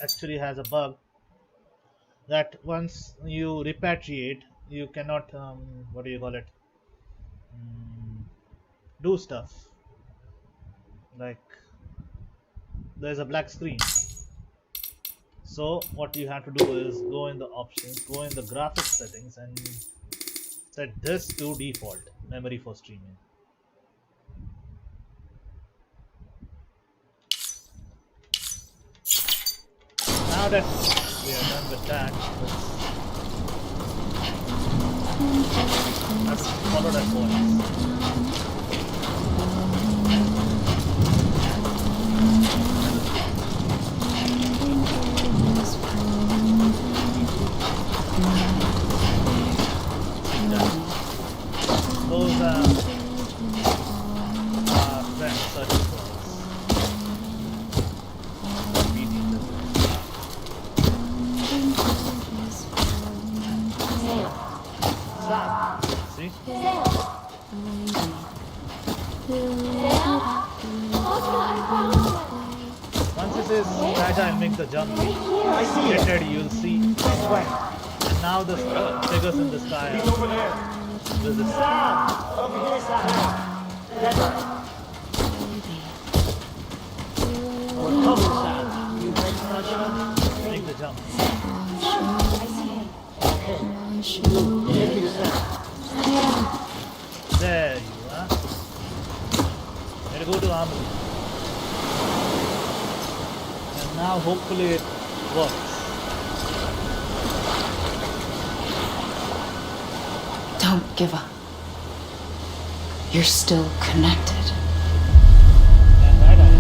actually has a bug that once you repatriate, you cannot what do you call it? Mm, do stuff like there's a black screen. So what you have to do is go in the options, go in the graphics settings, and set this to default memory for streaming. Now that we are done with that, let's follow that voice. Those are friends searching for us. Beating this. See? Once it says fragile, make the jump. I see Get it. ready, you'll see. This way. And now the figures in the sky. He's over there. There's this. Over here, Sam. That's right. We're coming, Sam. You ready for a jump? Make the jump. Okay. Luke, take me to Sam. There you are. Gotta go to Amelie. And now hopefully it works. Don't give up. You're still connected. And right I am.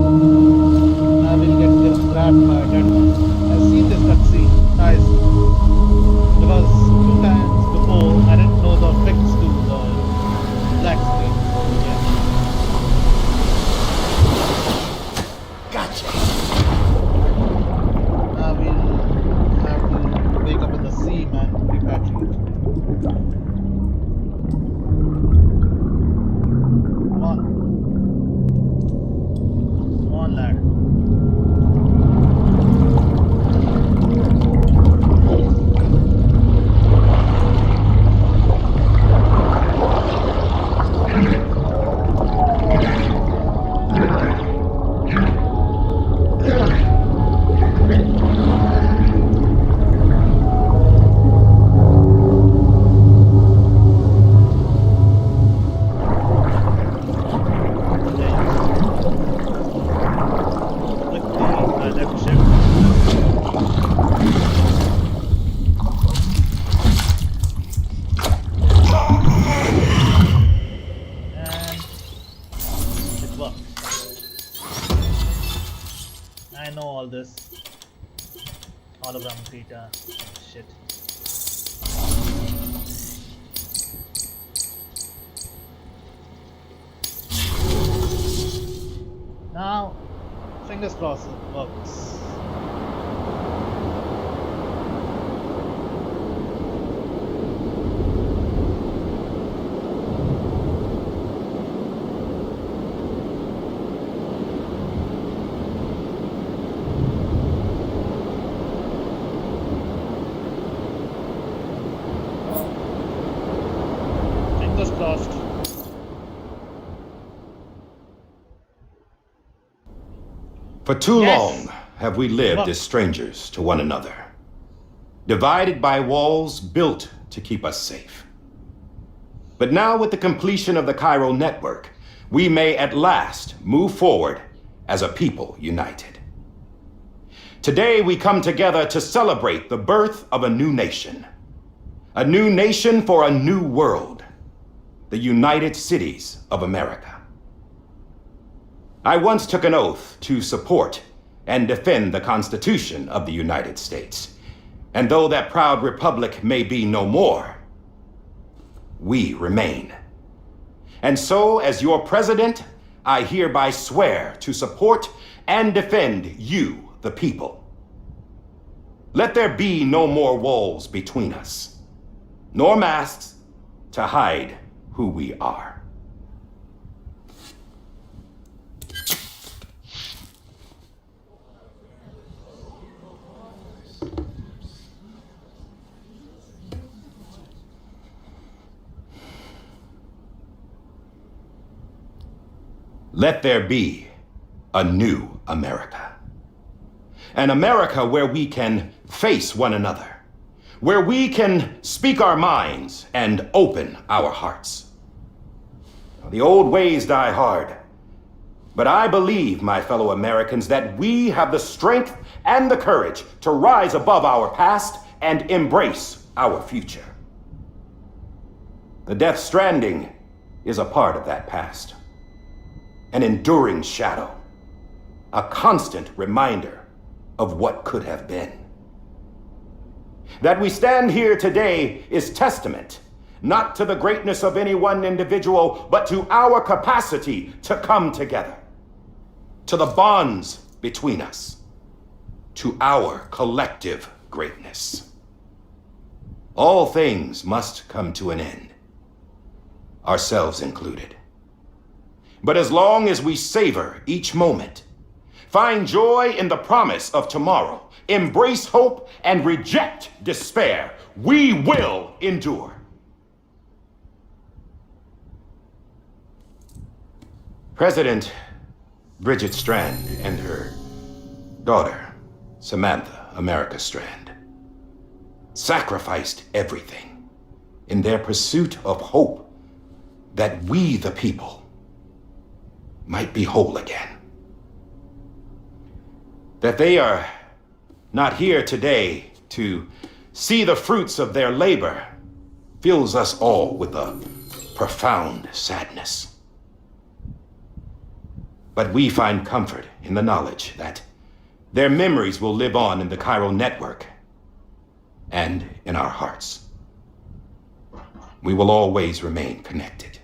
I will get grabbed by Deadman. I've seen this cutscene, guys. Because 2 times before I didn't know the fix to the black screen. Yeah. Gotcha. Now we'll have to wake up in the sea and repatriate. Come on. Come on, lad. Click the left shift. And it worked. I know all this. Hologram theta. Shit. Now, fingers crossed it works. Fingers crossed. For too Yes. long have we lived as strangers to one another, divided by walls built to keep us safe. But now, with the completion of the chiral network, we may at last move forward as a people united. Today, we come together to celebrate the birth of a new nation. A new nation for a new world. The United Cities of America. I once took an oath to support and defend the Constitution of the United States. And though that proud republic may be no more, we remain. And so, as your president, I hereby swear to support and defend you, the people. Let there be no more walls between us. nor masks to hide who we are. Let there be a new America. An America where we can face one another, where we can speak our minds and open our hearts. The old ways die hard, but I believe, my fellow Americans, that we have the strength and the courage to rise above our past and embrace our future. The Death Stranding is a part of that past. An enduring shadow, a constant reminder of what could have been. That we stand here today is testament, not to the greatness of any one individual, but to our capacity to come together, to the bonds between us, to our collective greatness. All things must come to an end, ourselves included. But as long as we savor each moment, find joy in the promise of tomorrow, embrace hope, and reject despair, we will endure. President Bridget Strand and her daughter, Samantha America Strand, sacrificed everything in their pursuit of hope that we, the people, might be whole again. That they are not here today to see the fruits of their labor fills us all with a profound sadness. But we find comfort in the knowledge that their memories will live on in the chiral network and in our hearts. We will always remain connected.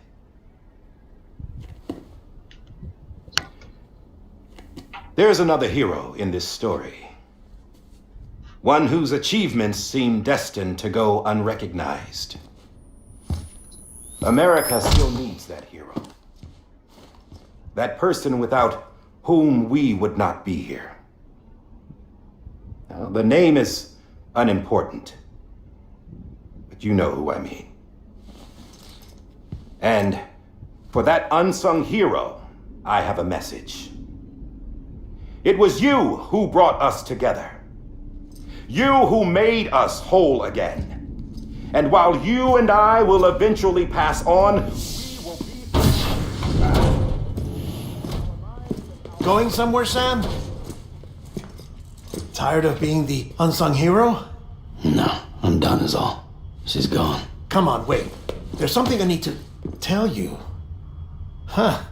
There's another hero in this story. One whose achievements seem destined to go unrecognized. America still needs that hero. That person without whom we would not be here. Now, the name is unimportant, but you know who I mean. And for that unsung hero, I have a message. It was you who brought us together. You who made us whole again. And while you and I will eventually pass on, Going somewhere, Sam? Tired of being the unsung hero? No, I'm done is all. She's gone. Come on, wait. There's something I need to tell you. Huh.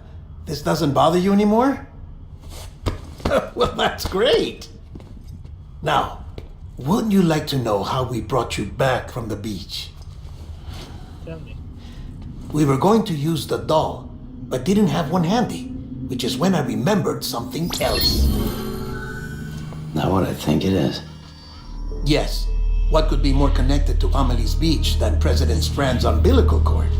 This doesn't bother you anymore? Well, that's great. Now, wouldn't you like to know how we brought you back from the beach? Tell me. We were going to use the doll, but didn't have one handy, which is when I remembered something else. Not what I think it is. Yes. What could be more connected to Amelie's beach than President Strand's umbilical cord?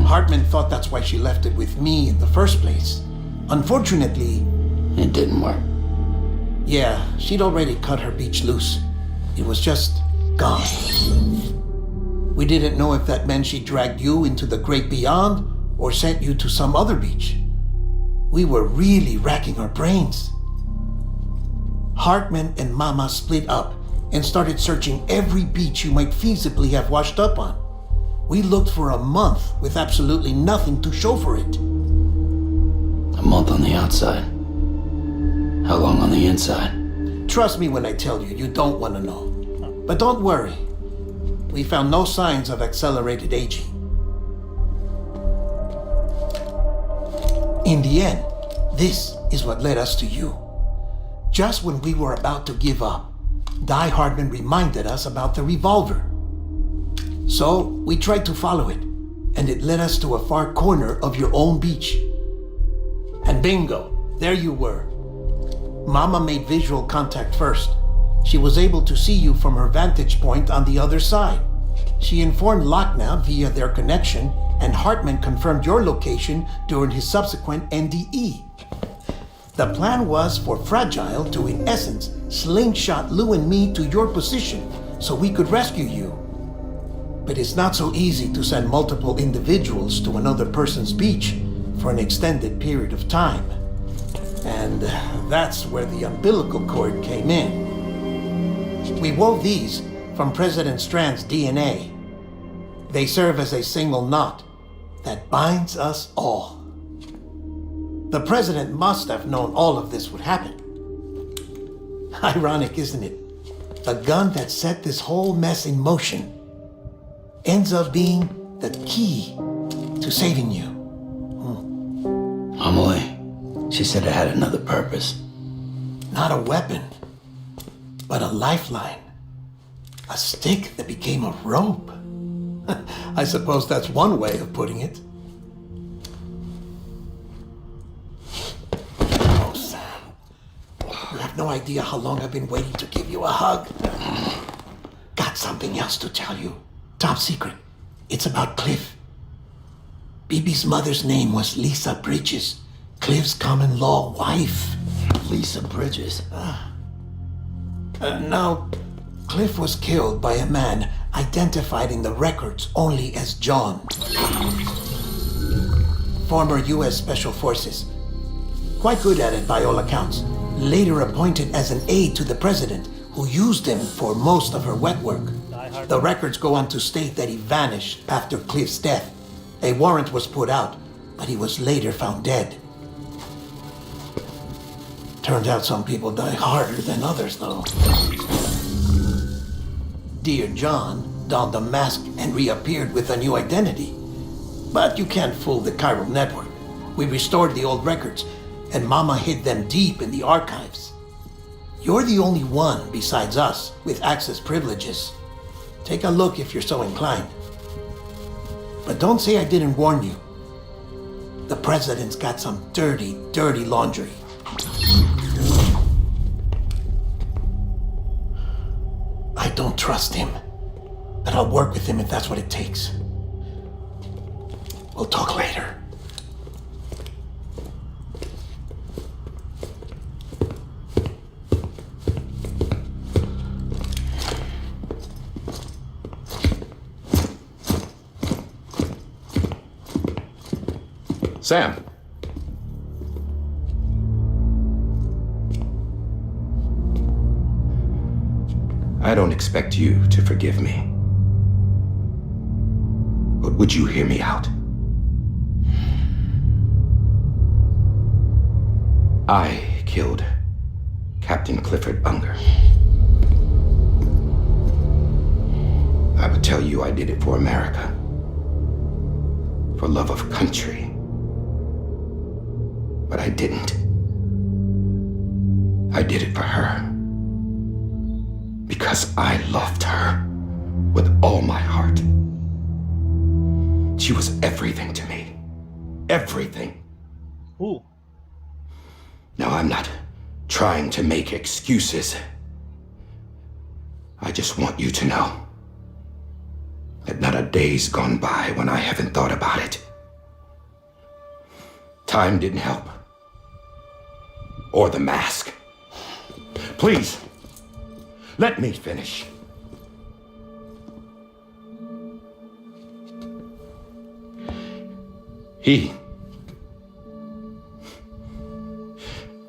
Hartman thought that's why she left it with me in the first place. Unfortunately, It didn't work. yeah, she'd already cut her beach loose. It was just gone. We didn't know if that meant she dragged you into the great beyond or sent you to some other beach. We were really racking our brains. Hartman and Mama split up and started searching every beach you might feasibly have washed up on. We looked for a month with absolutely nothing to show for it. A month on the outside. How long on the inside? Trust me when I tell you, you don't want to know. But don't worry. We found no signs of accelerated aging. In the end, this is what led us to you. Just when we were about to give up, Die Hardman reminded us about the revolver. So we tried to follow it, and it led us to a far corner of your own beach. And bingo, there you were. Mama made visual contact first. She was able to see you from her vantage point on the other side. She informed Lockne via their connection, and Hartman confirmed your location during his subsequent NDE. The plan was for Fragile to, in essence, slingshot Lou and me to your position so we could rescue you. But it's not so easy to send multiple individuals to another person's beach for an extended period of time. And that's where the umbilical cord came in. We wove these from President Strand's DNA. They serve as a single knot that binds us all. The President must have known all of this would happen. Ironic, isn't it? The gun that set this whole mess in motion ends up being the key to saving you. Amelie, she said it had another purpose. Not a weapon, but a lifeline. A stick that became a rope. I suppose that's one way of putting it. Oh, Sam. You have no idea how long I've been waiting to give you a hug. Got something else to tell you. Top secret. It's about Cliff. Bibi's mother's name was Lisa Bridges, Cliff's common law wife. Lisa Bridges. Now, Cliff was killed by a man identified in the records only as John. Former U.S. Special Forces. Quite good at it by all accounts. Later appointed as an aide to the president, who used him for most of her wet work. The records go on to state that he vanished after Cliff's death. A warrant was put out, but he was later found dead. Turns out some people die harder than others, though. Dear John donned a mask and reappeared with a new identity. But you can't fool the chiral network. We restored the old records, and Mama hid them deep in the archives. You're the only one besides us with access privileges. Take a look if you're so inclined. But don't say I didn't warn you. The president's got some dirty, dirty laundry. I don't trust him, but I'll work with him if that's what it takes. We'll talk later. Sam. I don't expect you to forgive me. But would you hear me out? I killed Captain Clifford Unger. I would tell you I did it for America. For love of country. But I didn't. I did it for her. Because I loved her with all my heart. She was everything to me. Everything. Ooh. Now, I'm not trying to make excuses. I just want you to know that not a day's gone by when I haven't thought about it. Time didn't help. Or the mask. Please, let me finish.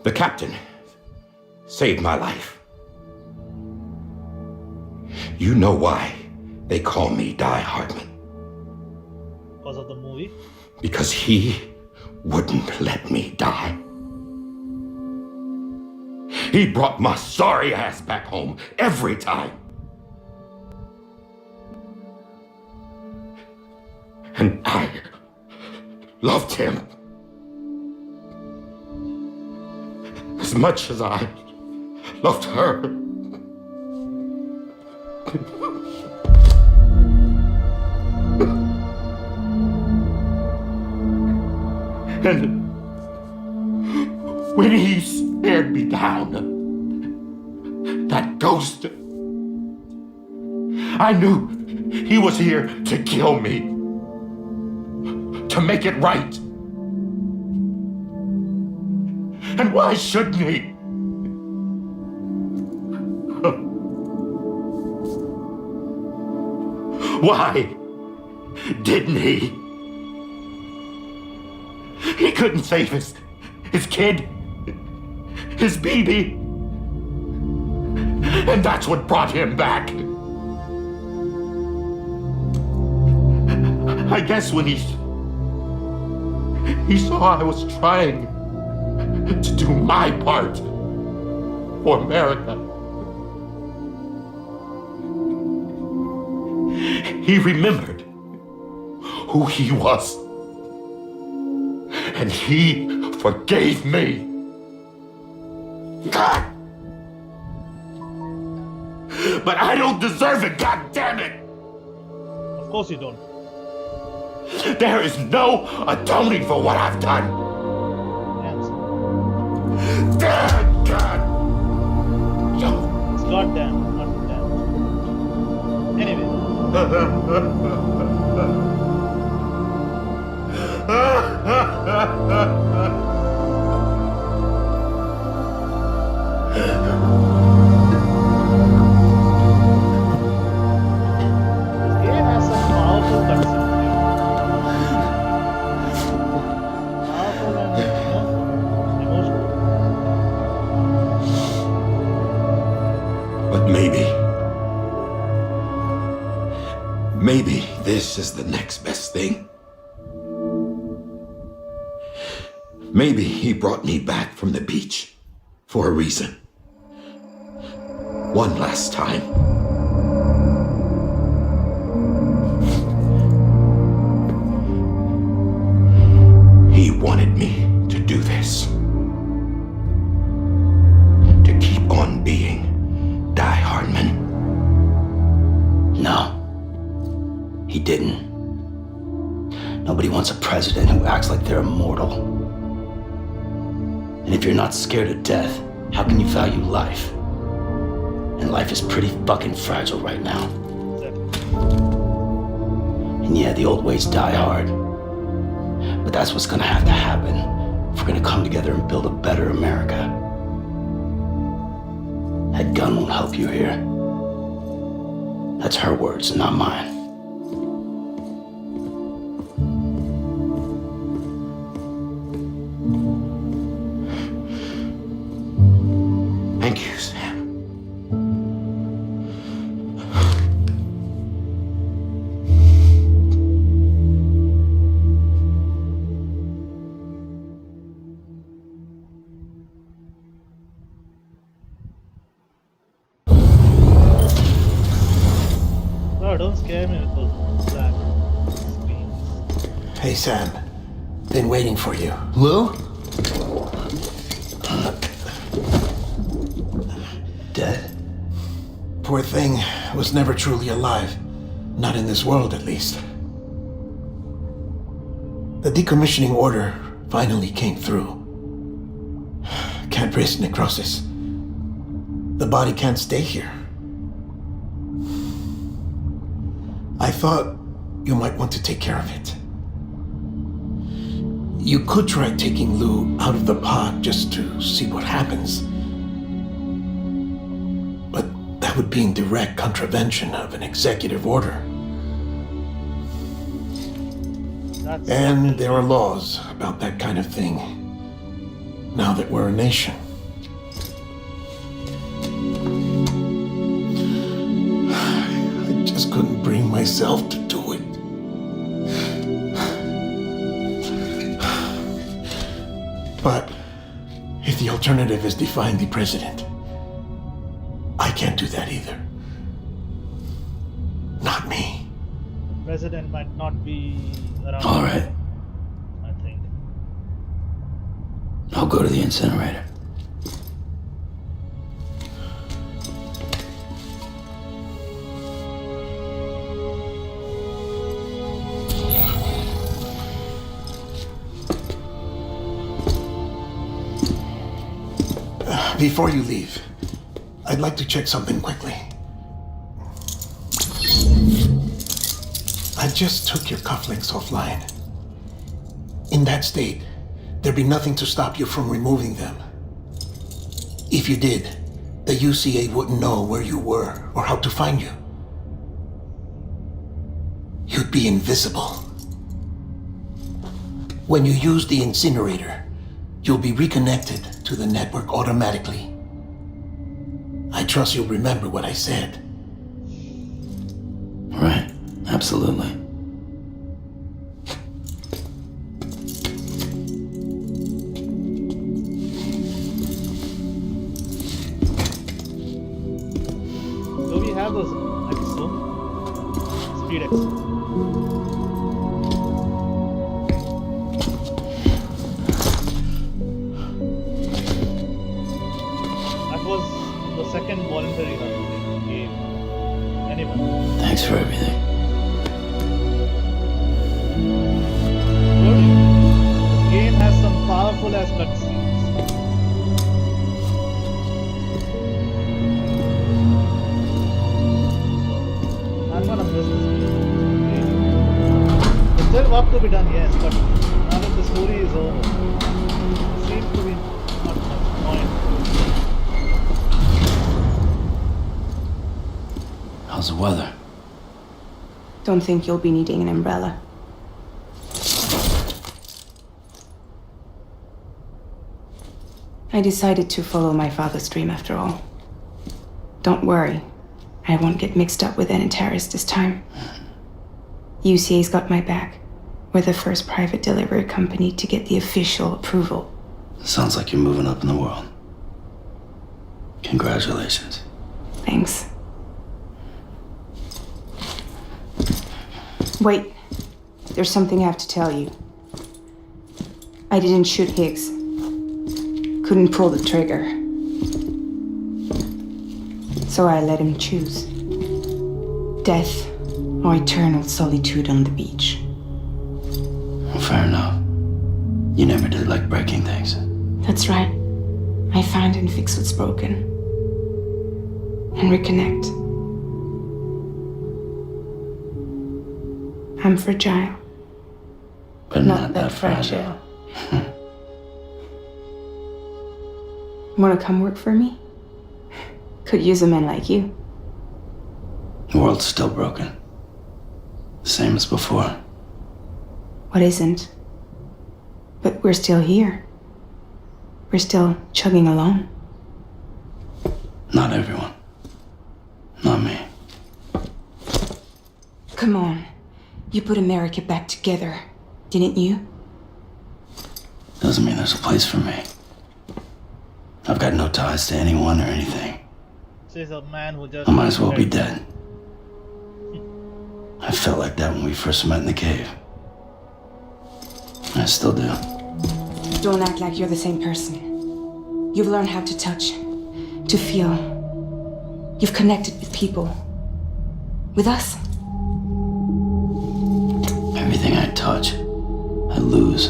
The captain, saved my life. You know why they call me Die Hartman? Because of the movie? Because he wouldn't let me die. He brought my sorry ass back home every time. And I loved him as much as I loved her. And when he stared me down, that ghost, I knew He was here to kill me. To make it right. And why shouldn't he? Why didn't he? He couldn't save his kid, his baby. And that's what brought him back. I guess when he saw I was trying to do my part for America, he remembered who he was. And he forgave me. God! But I don't deserve it, god damn it! Of course you don't. There is no atoning for what I've done. Yes. Damn God! Yo. It's goddamn, not damn. Anyway. This game has some powerful cutscenes. Powerful and emotional. But maybe this is the next best thing. Maybe he brought me back from the beach for a reason. One last time. He wanted me to do this. To keep on being Die Hardman. No, he didn't. Nobody wants a president who acts like they're immortal. And if you're not scared of death, how can you value life? And life is pretty fucking fragile right now. And yeah, the old ways die hard. But that's what's gonna have to happen if we're gonna come together and build a better America. That gun won't help you here. That's her words, not mine. Thank you, Sam. Oh, don't scare me with those black screens. Hey, Sam. Been waiting for you. Lou? Dead? Poor thing was never truly alive. Not in this world, at least. The decommissioning order finally came through. Can't risk necrosis. The body can't stay here. I thought you might want to take care of it. You could try taking Lou out of the pod just to see what happens. But that would be in direct contravention of an executive order. And there are laws about that kind of thing, now that we're a nation. I just couldn't bring myself to do it. But if the alternative is defying the president, I can't do that either. Not me. The president might not be around. All right, I think. I'll go to the incinerator. Before you leave, I'd like to check something quickly. I just took your cufflinks offline. In that state, there'd be nothing to stop you from removing them. If you did, the UCA wouldn't know where you were or how to find you. You'd be invisible. When you use the incinerator, you'll be reconnected to the network automatically. I trust you'll remember what I said. Right, absolutely. Do we have those exo? Speed exo. That was the second voluntary hunt game. Anyone? Thanks for everything. Good. This game has some powerful as cutscenes. I'm gonna miss this game. There's still work to be done, yes, but now that the story is over, there seems to be not much point. How's the weather? Don't think you'll be needing an umbrella. I decided to follow my father's dream after all. Don't worry, I won't get mixed up with any terrorists this time. UCA's got my back. We're the first private delivery company to get the official approval. Sounds like you're moving up in the world. Congratulations. Thanks. Wait, there's something I have to tell you. I didn't shoot Higgs. Couldn't pull the trigger. So I let him choose. Death or eternal solitude on the beach. Well, fair enough. You never did like breaking things. That's right. I find and fix what's broken. And reconnect. I'm fragile. But not that fragile. Wanna come work for me? Could use a man like you. The world's still broken. Same as before. What isn't? But we're still here. We're still chugging along. Not everyone. Not me. Come on. You put America back together, didn't you? Doesn't mean there's a place for me. I've got no ties to anyone or anything. Says a man who just. I might as well be dead. I felt like that when we first met in the cave. I still do. Don't act like you're the same person. You've learned how to touch, to feel. You've connected with people. With us. Everything I touch, I lose.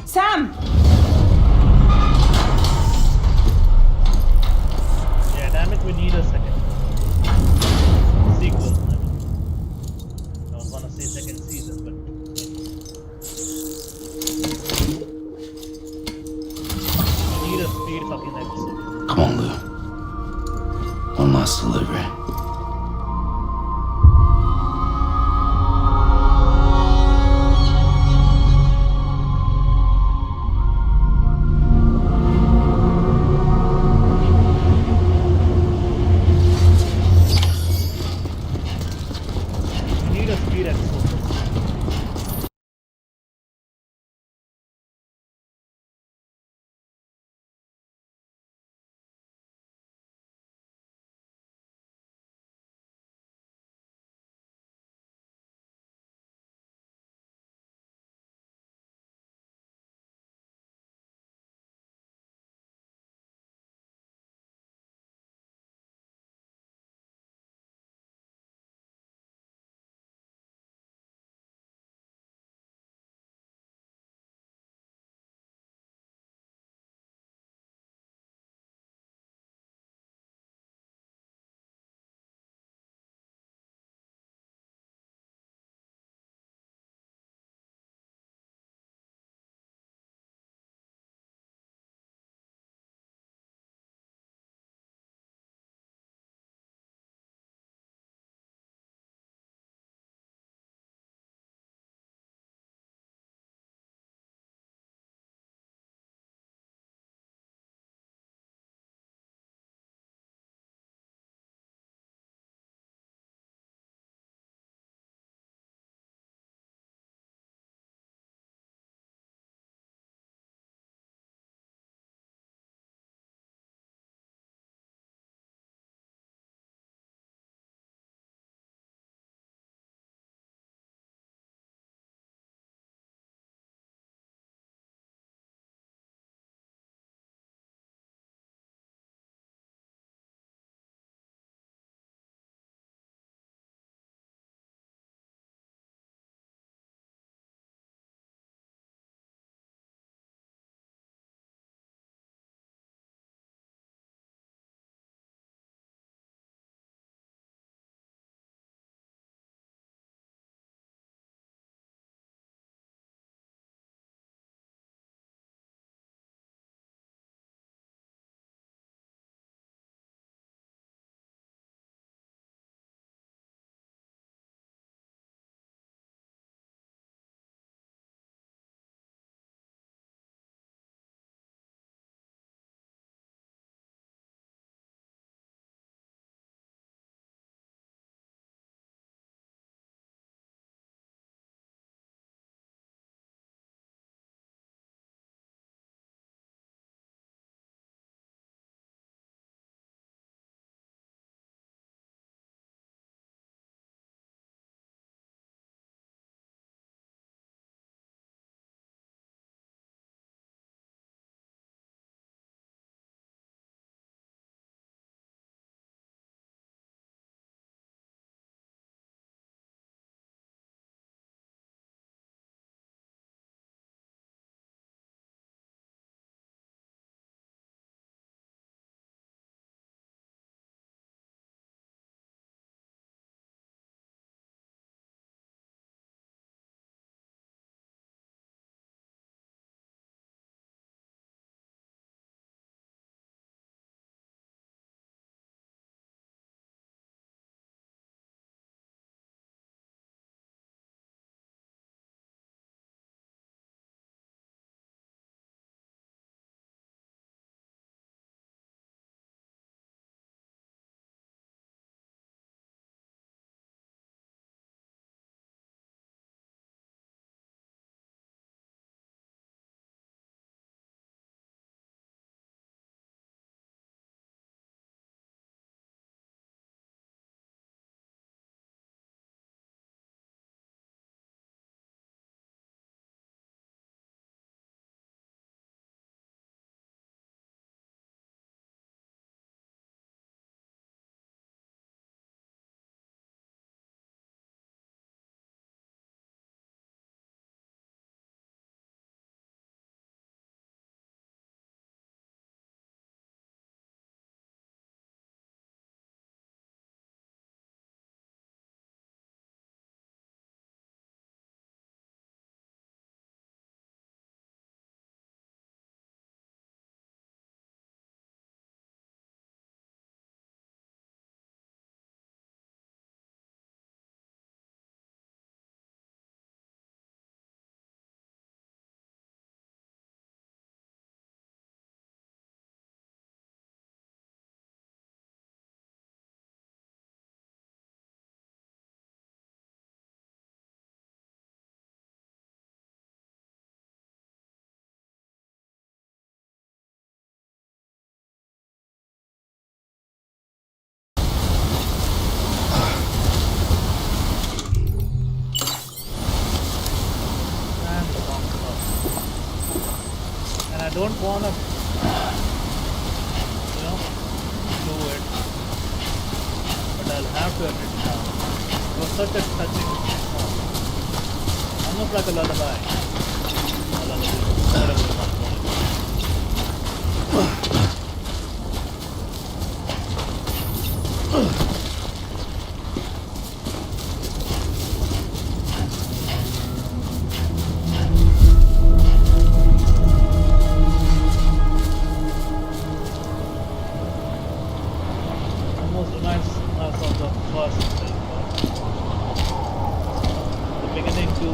Sam! Yeah, damn it, we need a second sequel. I was gonna say second season, but we need a speed fucking episode. Come on, Lou. One last delivery. don't wanna, do it, but I'll have to admit it now. It was such a touching song, almost like a lullaby. A lullaby, whatever you want to call it. Almost reminds us of the first thing, the beginning to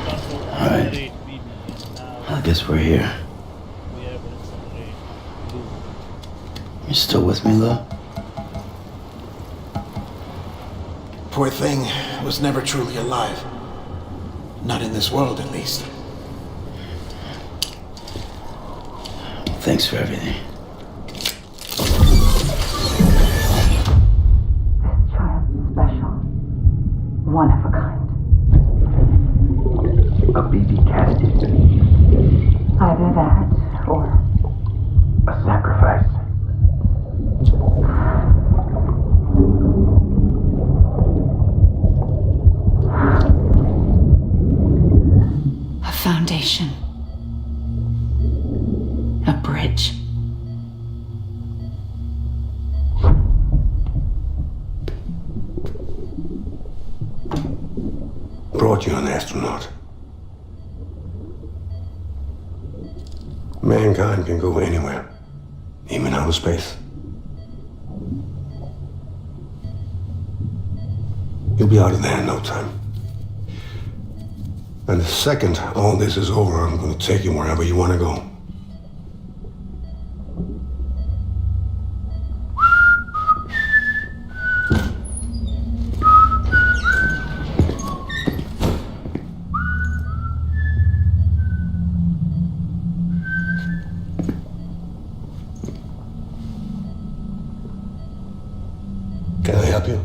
get to incinerate BB, and now I guess we're here. we have to incinerate Lou. You still with me, Lou? Poor thing was never truly alive. Not in this world, at least. Thanks for everything. Child special. One of a kind. A BB candidate. Either that or A sacrifice. a foundation. A bridge. Brought you an astronaut. Mankind can go anywhere, even outer space. You'll be out of there in no time. And the second all this is over, I'm going to take you wherever you want to go. Can I help you?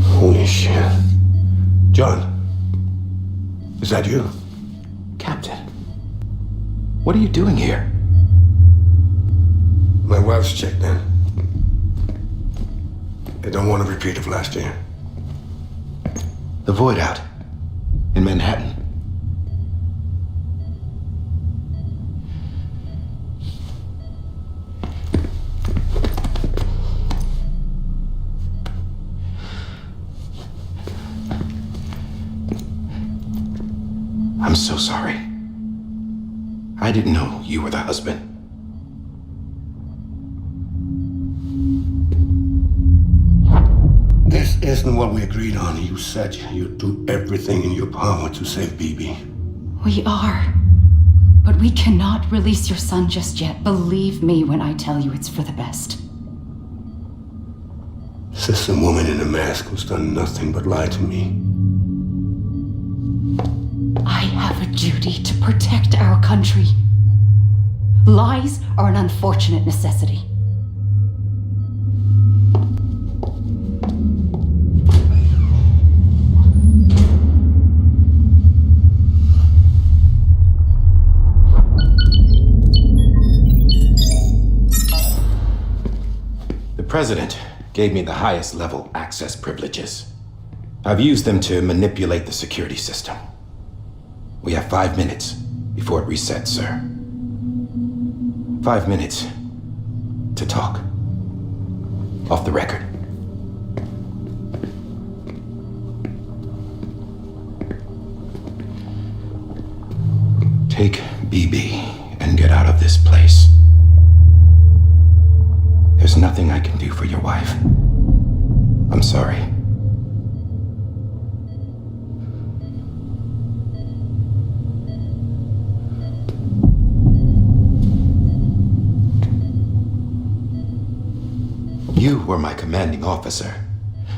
Holy shit. John, is that you? Captain, what are you doing here? My wife's checked in. They don't want a repeat of last year. The Void Out. In Manhattan. I'm so sorry. I didn't know you were the husband. This isn't what we agreed on. You said you'd do everything in your power to save BB. We are. But we cannot release your son just yet. Believe me when I tell you it's for the best. Sister woman in a mask who's done nothing but lie to me. I have a duty to protect our country. Lies are an unfortunate necessity. The President gave me the highest level access privileges. I've used them to manipulate the security system. We have 5 minutes before it resets, sir. 5 minutes to talk. Off the record. Take BB and get out of this place. There's nothing I can do for your wife. I'm sorry. You were my commanding officer,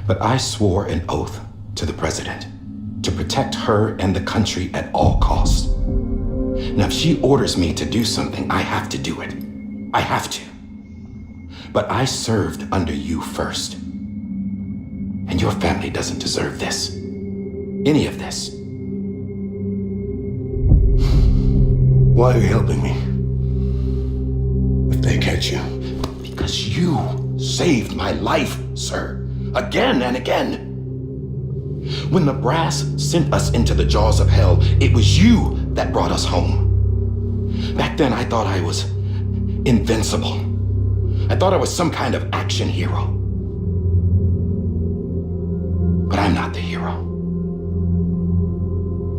but I swore an oath to the President to protect her and the country at all costs. Now, if she orders me to do something, I have to do it. I have to. But I served under you first. And your family doesn't deserve this. Any of this. Why are you helping me? If they catch you. Because you saved my life, sir. Again and again. When the brass sent us into the jaws of hell, it was you that brought us home. Back then, I thought I was invincible. I thought I was some kind of action hero. But I'm not the hero.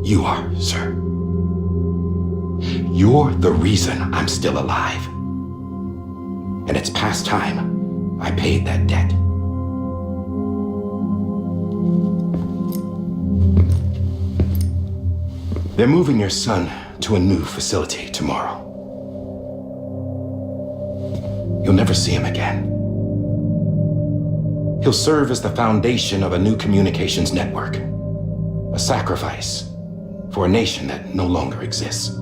You are, sir. You're the reason I'm still alive. And it's past time I paid that debt. They're moving your son to a new facility tomorrow. You'll never see him again. He'll serve as the foundation of a new communications network. A sacrifice for a nation that no longer exists.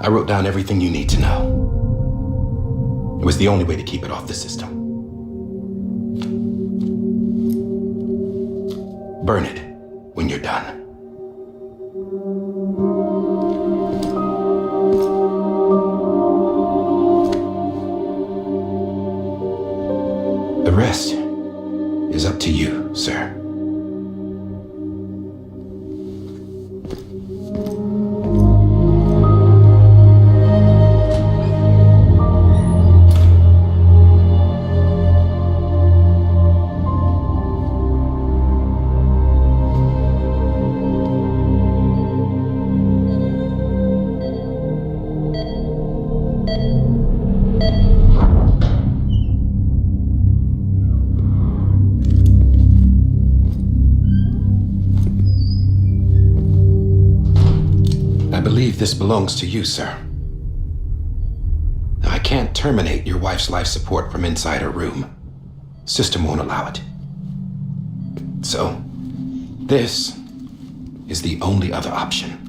I wrote down everything you need to know. It was the only way to keep it off the system. Burn it when you're done. The rest is up to you, sir. This belongs to you, sir. I can't terminate your wife's life support from inside her room. System won't allow it. So, this is the only other option.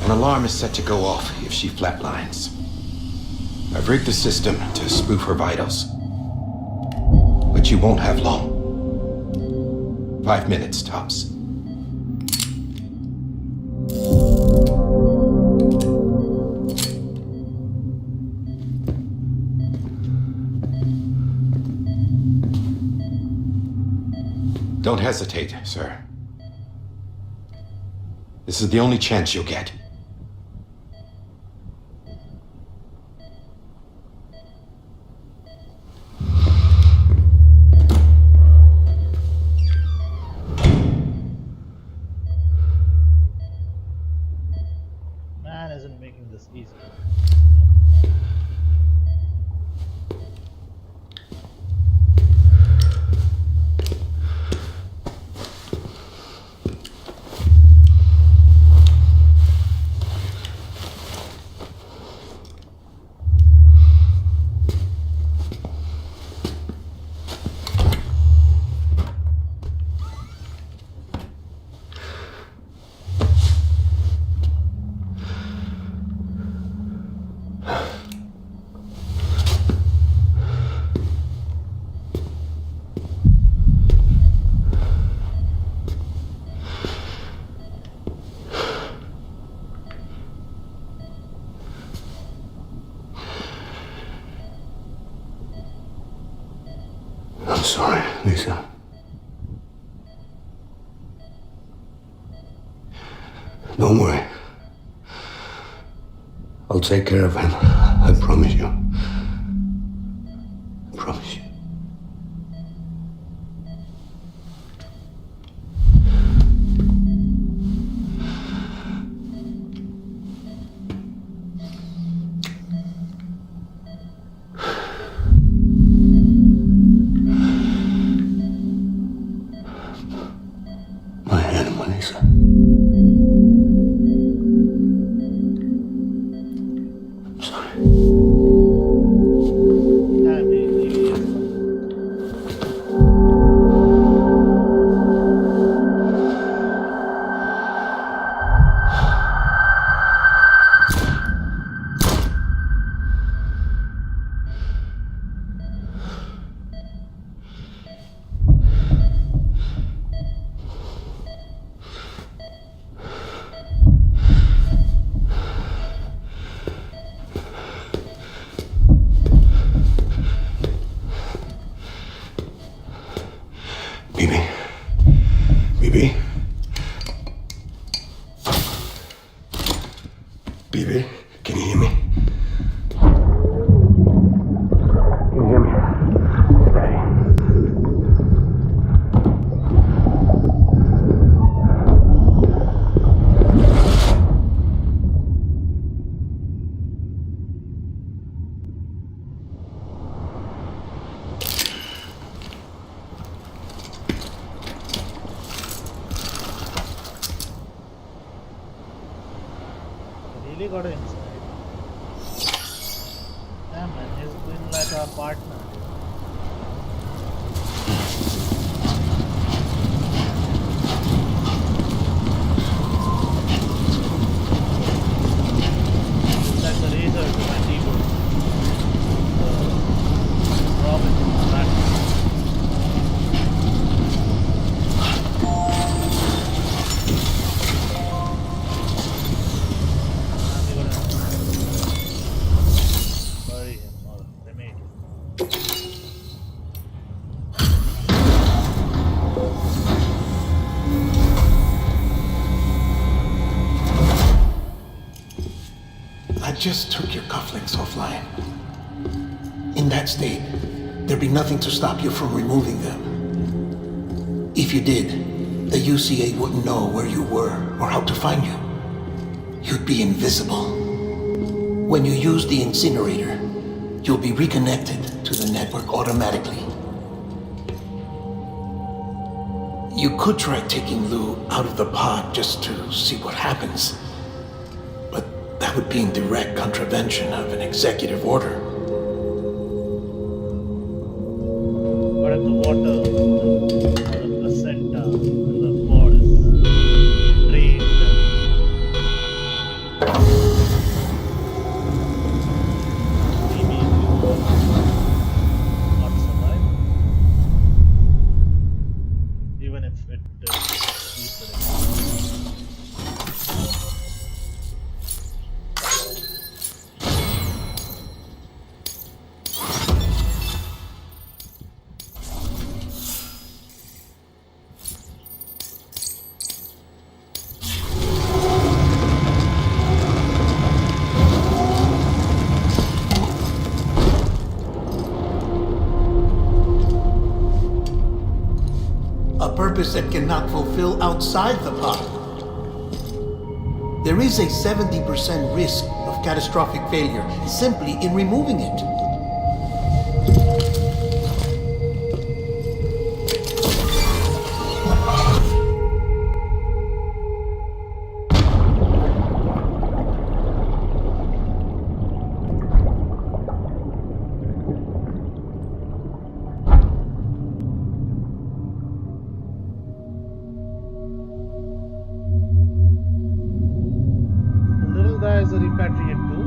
An alarm is set to go off if she flatlines. I've rigged the system to spoof her vitals. But you won't have long. 5 minutes, tops. Don't hesitate, sir. This is the only chance you'll get. Man isn't making this easy. I'm sorry, Lisa. Don't worry. I'll take care of him. I promise you. I promise you. I'm sorry. BB? BB? BB? Can you hear me? Can you hear me? Daddy. Really got to inside. Damn man, he's been like our partner. It's like the razor to my keyboard. The Robin to my Batman. Bury him or cremate him. I just took your cufflinks offline. In that state, there'd be nothing to stop you from removing them. If you did, the UCA wouldn't know where you were or how to find you. You'd be invisible. When you use the incinerator, you'll be reconnected to the network automatically. You could try taking Lou out of the pod just to see what happens. But that would be in direct contravention of an executive order. But if the water, the placenta, and the pod is drained, maybe you will not survive. Even if it keeps it. A purpose that cannot fulfill outside the pod. There is a 70% risk of catastrophic failure simply in removing it. The little guy is a repatriate too.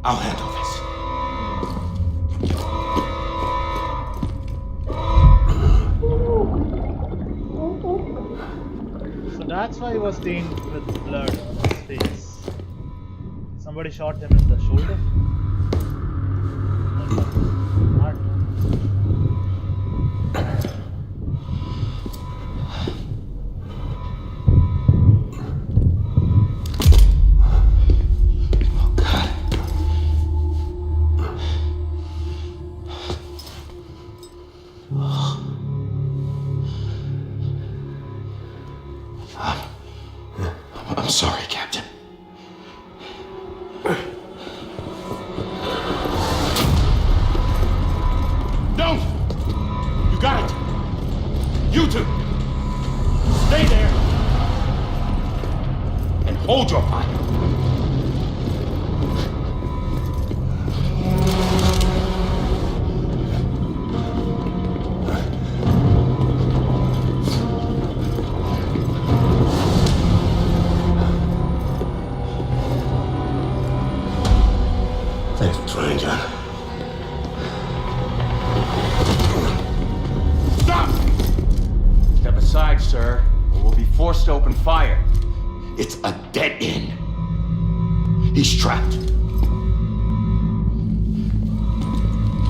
I'll handle this. So that's why he was stained with blood on his face. Somebody shot him in the shoulder? Heart. I'm sorry, Captain. Don't! You got it! You two! Stay there! And hold your fire! Thanks for trying, John. Stop! Step aside, sir, or we'll be forced to open fire. It's a dead end. He's trapped.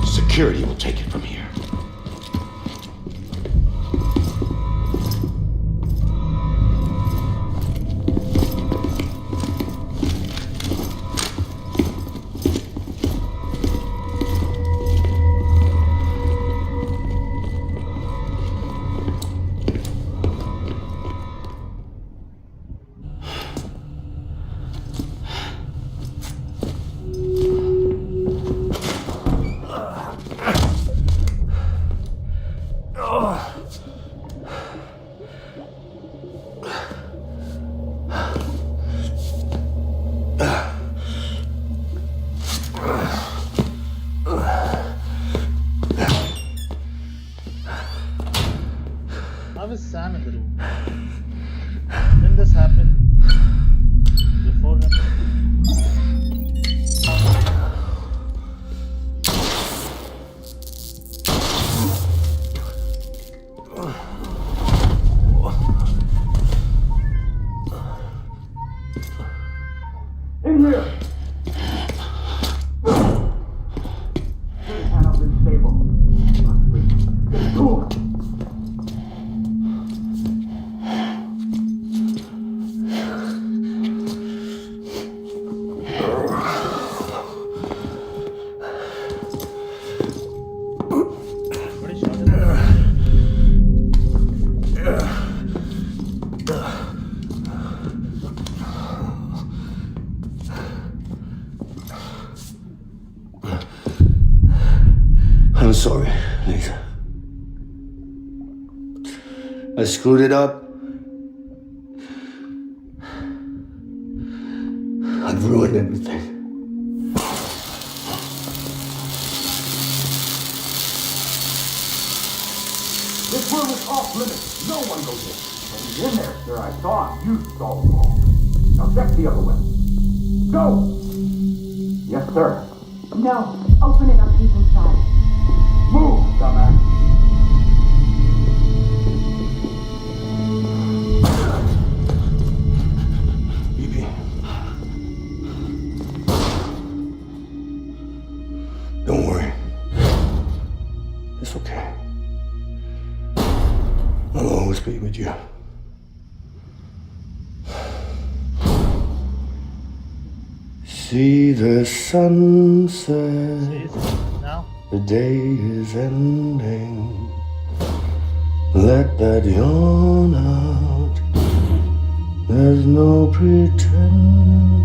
Security will take it from here. How is Sam in the room? Didn't this happen before him? In here! Panel's unstable. Get to it. Somebody shot him. I'm sorry, Lisa. I screwed it up. I've ruined everything. This room is off limits. No one goes in. When he's in there, sir, I saw him. You saw him all. Now check the other way. Go! Yes, sir. No, open it up, he's inside. Move, dumbass. Bibi. Don't worry. It's okay. I'll always be with you. See the sunset. See, now? The day is ending. Let that yawn out. There's no pretending.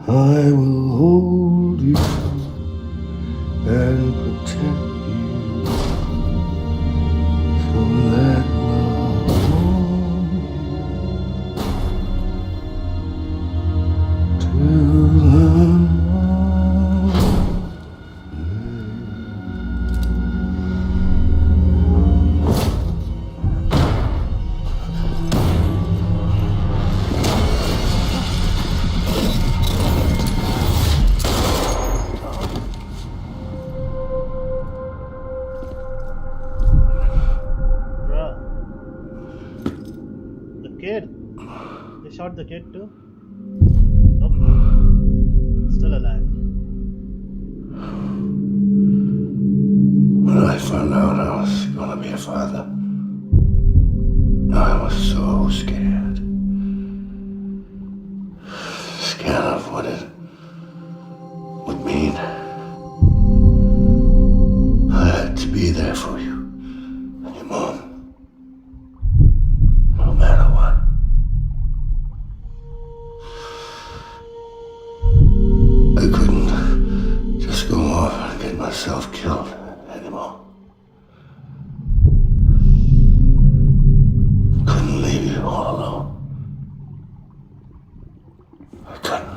I will hold you and protect you. So let love warm you till shot the kid too? Nope. Still alive. When I found out I was gonna be a father, I was so scared. Scared of what it would mean. I had to be there for you and your mom, no matter what. I couldn't just go off and get myself killed anymore. Couldn't leave you all alone. I couldn't.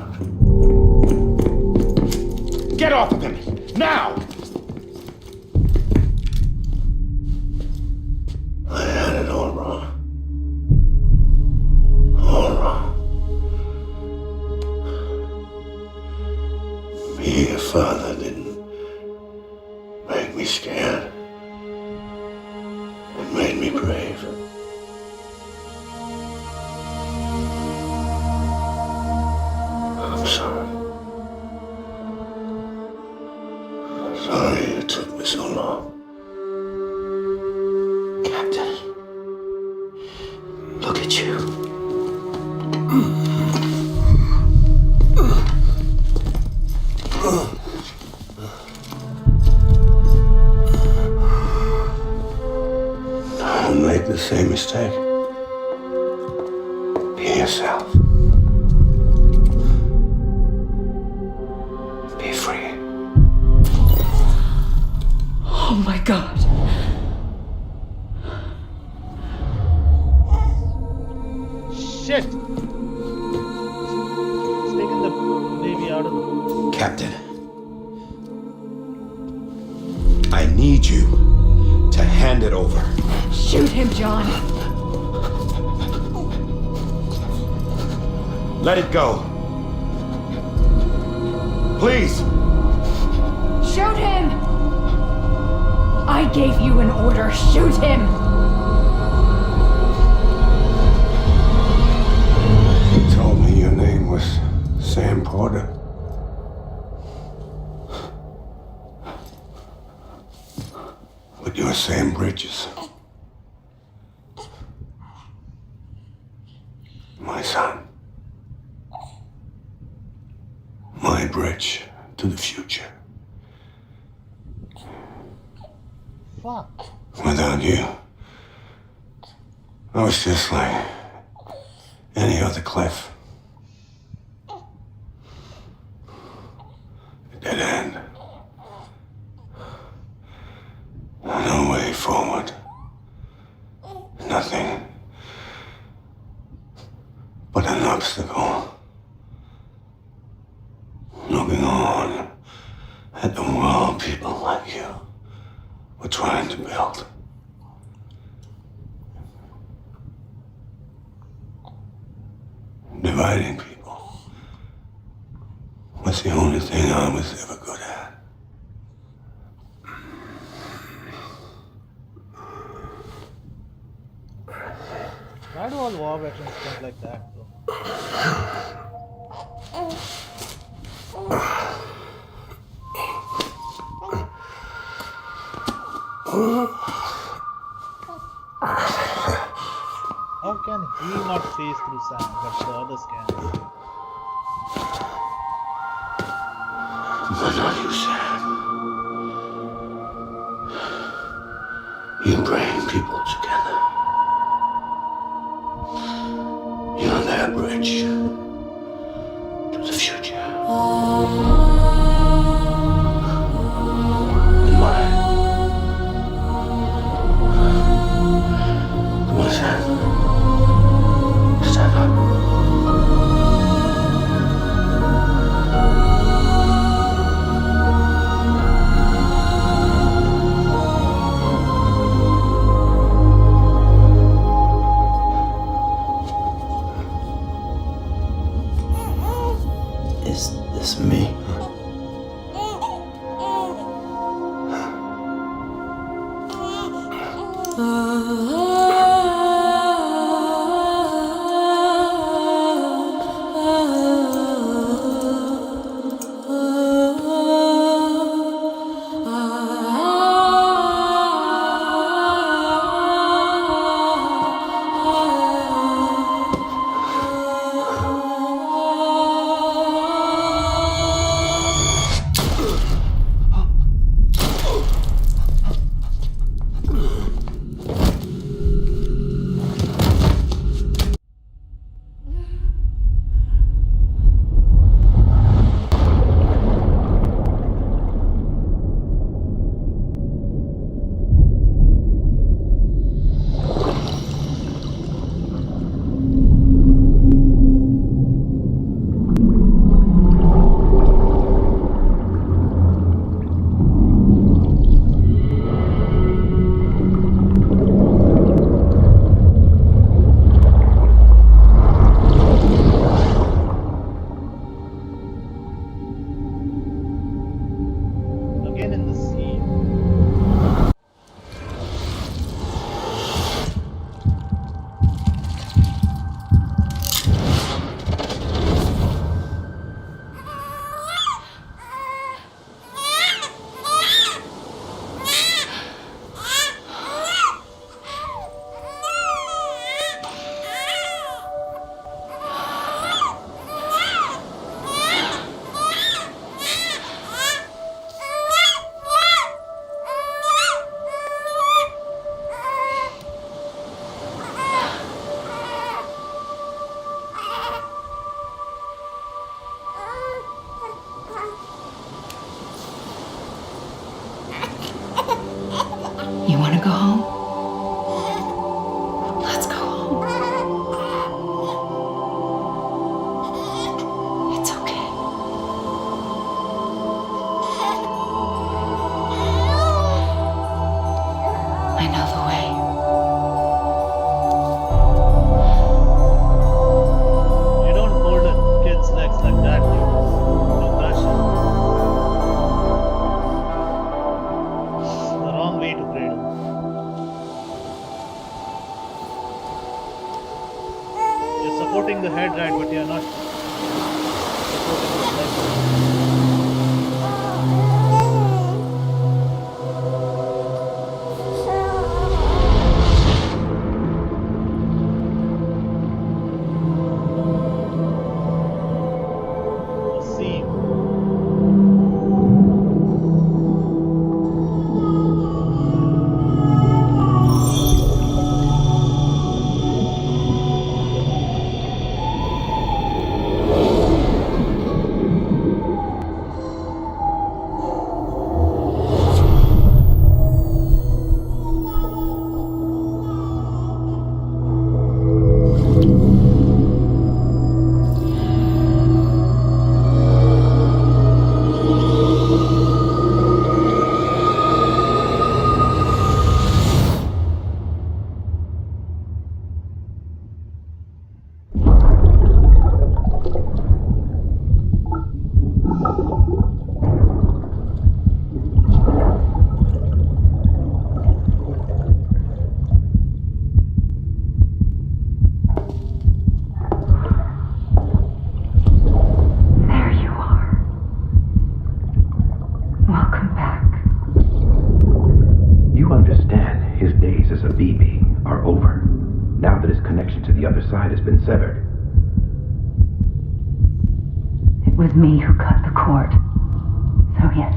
Get off of him! Now! I had it all wrong. All wrong. Being a father didn't make me scared. It made me brave. I'm sorry. Sorry it took me so long. Captain, look at you. Don't make the same mistake. Be yourself. Be free. Oh my god. Shit! It's taken the baby out of the... Captain, I need you to hand it over. Shoot him, John. Let it go. Please. Shoot him! I gave you an order. Shoot him! You told me your name was Sam Porter. But you're Sam Bridges. My son. My bridge to the future. Fuck. Without you, I was just like any other Cliff. A dead end. No way forward. Nothing but an obstacle. Looking on at the world people like you were trying to build. Dividing people was the only thing I was ever good at. Why do all war veterans think like that, though? How can he not phase through sand, but the others can? But not you, Sam. You bring people together. You're their bridge to the future. And mine. Come on, Sam. Stand up. Is this me? go home? Let's go home. It's okay. I know the way. You don't hold a kid's legs like that, dude. You crush it. The wrong way to cradle. You're supporting the head right, but you're not supporting the legs. The seam. There you are. Welcome back. You understand his days as a BB are over, now that his connection to the other side has been severed. It was me who cut the cord. So yes,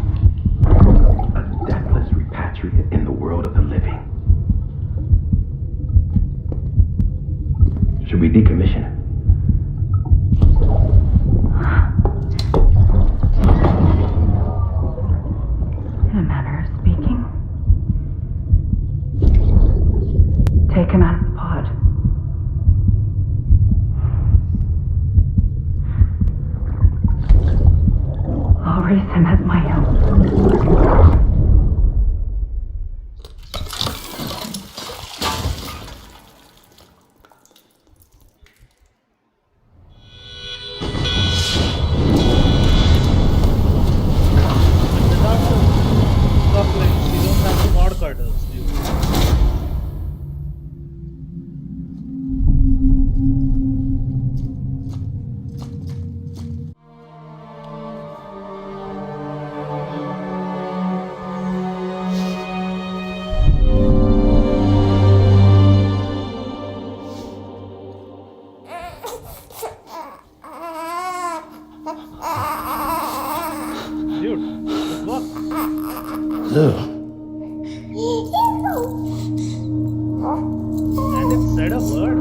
A deathless repatriate in the world of the living. Should we decommission him? in a manner of speaking. Take him out of the pod. I'll raise him as my own. Without the couplings, you don't have the mod cutters, dude. Dude, it works. And it said a word.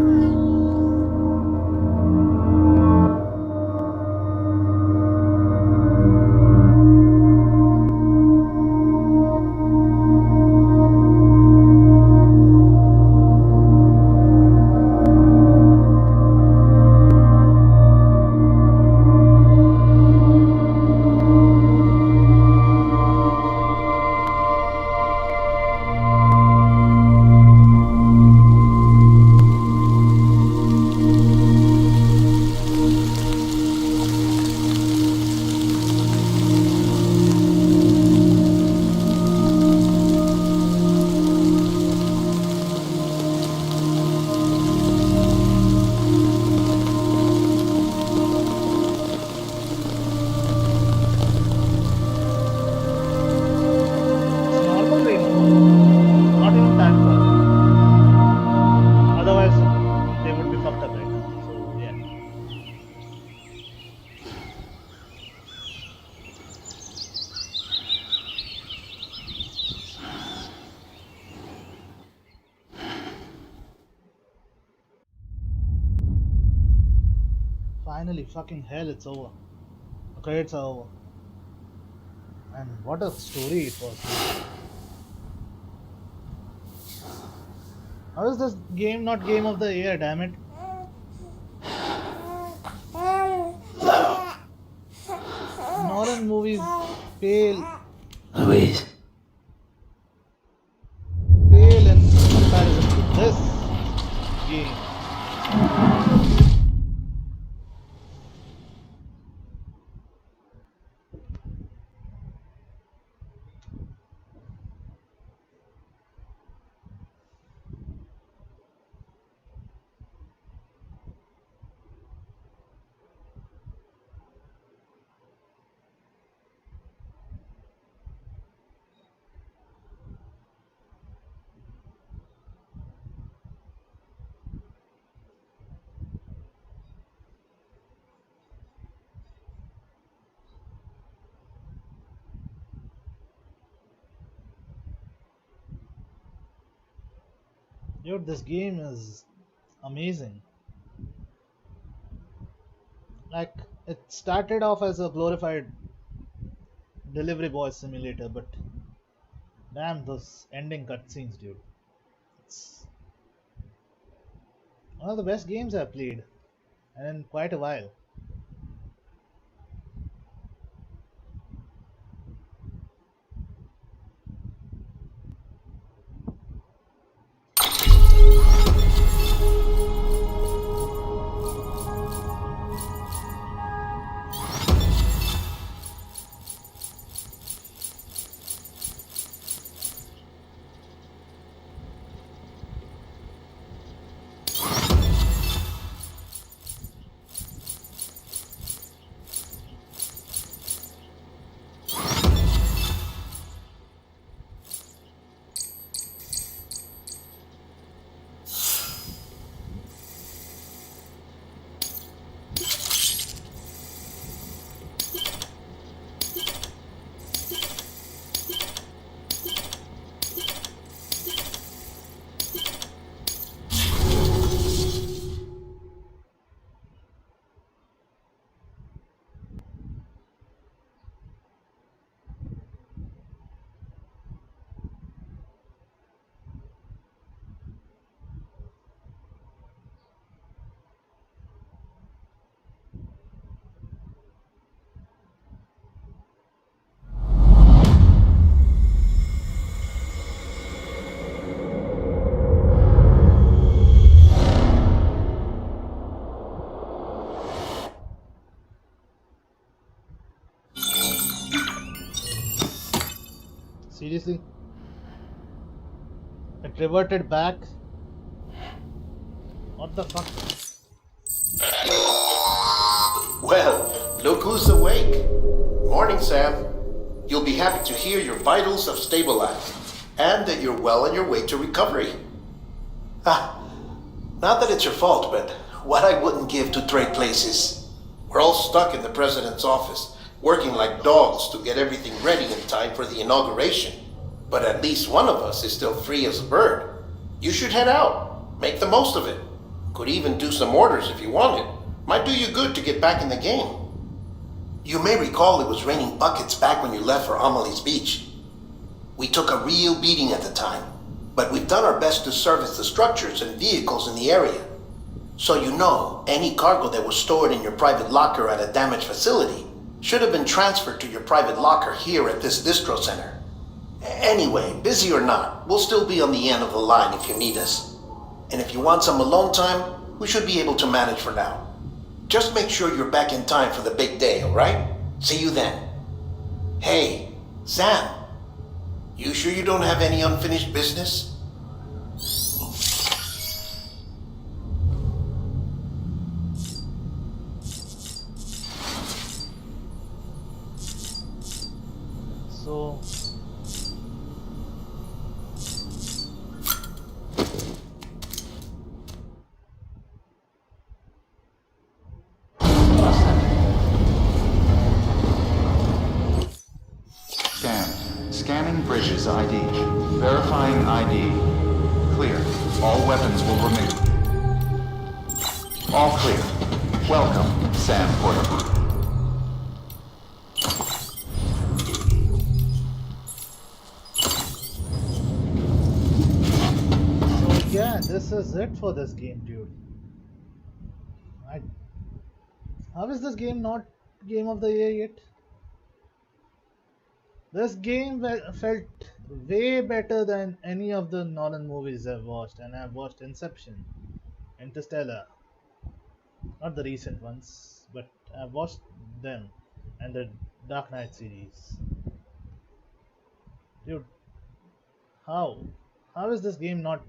It's normal rainfall. Not even that far. Otherwise, they would be fucked up right now. So, yeah. Finally, fucking hell, it's over. The credits are over. And what a story it was. How is this game not game of the year, damn it? Nolan movies pale Louise. pale in comparison to this game. Dude, this game is amazing. Like, it started off as a glorified delivery boy simulator, but damn those ending cutscenes, dude. It's one of the best games I've played, and in quite a while. Seriously? It reverted back? What the fuck? Well, look who's awake. Morning, Sam. You'll be happy to hear your vitals have stabilized, and that you're well on your way to recovery. Not that it's your fault, but what I wouldn't give to trade places. We're all stuck in the president's office, working like dogs to get everything ready in time for the inauguration. But at least one of us is still free as a bird. You should head out. Make the most of it. Could even do some orders if you wanted. Might do you good to get back in the game. You may recall it was raining buckets back when you left for Amelie's beach. We took a real beating at the time, but we've done our best to service the structures and vehicles in the area. So you know, any cargo that was stored in your private locker at a damaged facility should have been transferred to your private locker here at this distro center. Anyway, busy or not, we'll still be on the end of the line if you need us. And if you want some alone time, we should be able to manage for now. Just make sure you're back in time for the big day, alright? See you then. Hey, Sam, you sure you don't have any unfinished business? So Scanning Bridget's ID. Verifying ID. Clear. All weapons will remain. All clear. Welcome, Sam Porter. yeah, is it for this game, dude? I, how is this game not game of the year yet? This game felt way better than any of the Nolan movies I've watched, and I've watched Inception, Interstellar, not the recent ones, but I've watched them, and the Dark Knight series. Dude, how? How is this game not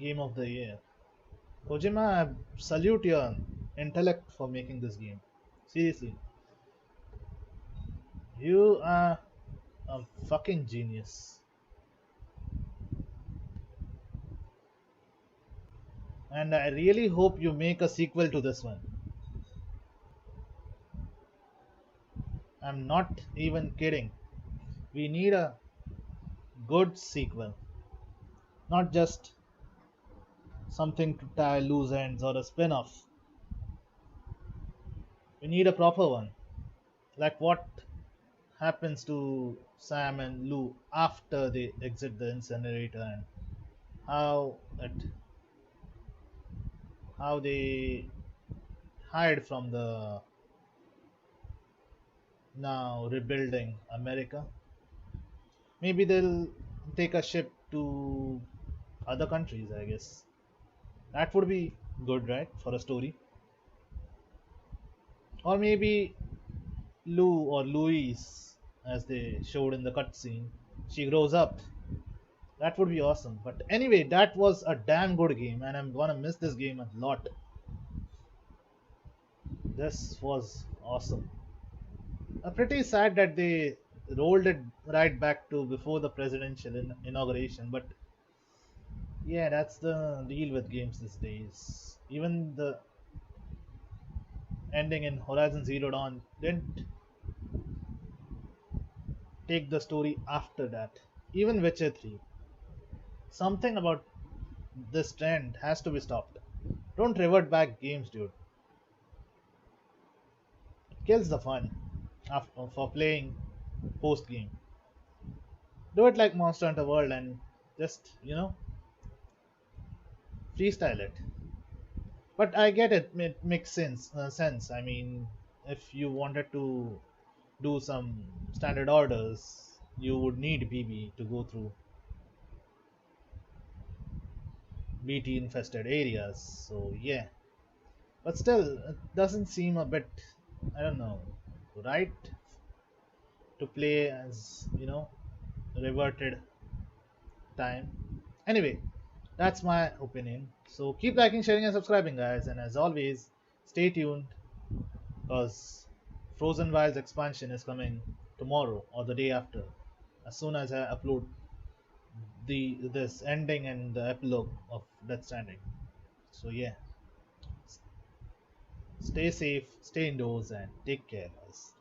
game of the year? Kojima, I salute your intellect for making this game. Seriously, you are a fucking genius. And I really hope you make a sequel to this one. I'm not even kidding. We need a good sequel, not just something to tie loose ends or a spin off. We need a proper one. Like what happens to Sam and Lou after they exit the incinerator, and how it how they hide from the now rebuilding America. Maybe they'll take a ship to other countries, I guess. That would be good, right, for a story. Or maybe Lou or Louise, as they showed in the cutscene, she grows up. That would be awesome. But anyway, that was a damn good game, and I'm gonna miss this game a lot. This was awesome. Pretty sad that they rolled it right back to before the presidential inauguration, but yeah, that's the deal with games these days. Even the ending in Horizon Zero Dawn didn't take the story after that. Even Witcher 3. Something about this trend has to be stopped. Don't revert back games, dude. It kills the fun for playing post game. Do it like Monster Hunter World and just, freestyle it. But I get it. It makes sense. I mean, if you wanted to do some standard orders, you would need BB to go through BT infested areas. So yeah, but still, it doesn't seem a bit, I don't know, right to play as reverted time. Anyway, that's my opinion. So keep liking, sharing, and subscribing, guys. And as always, stay tuned because Frozen Wilds expansion is coming tomorrow or the day after. As soon as I upload this ending and the epilogue of Death Stranding. So yeah, stay safe, stay indoors, and take care, guys.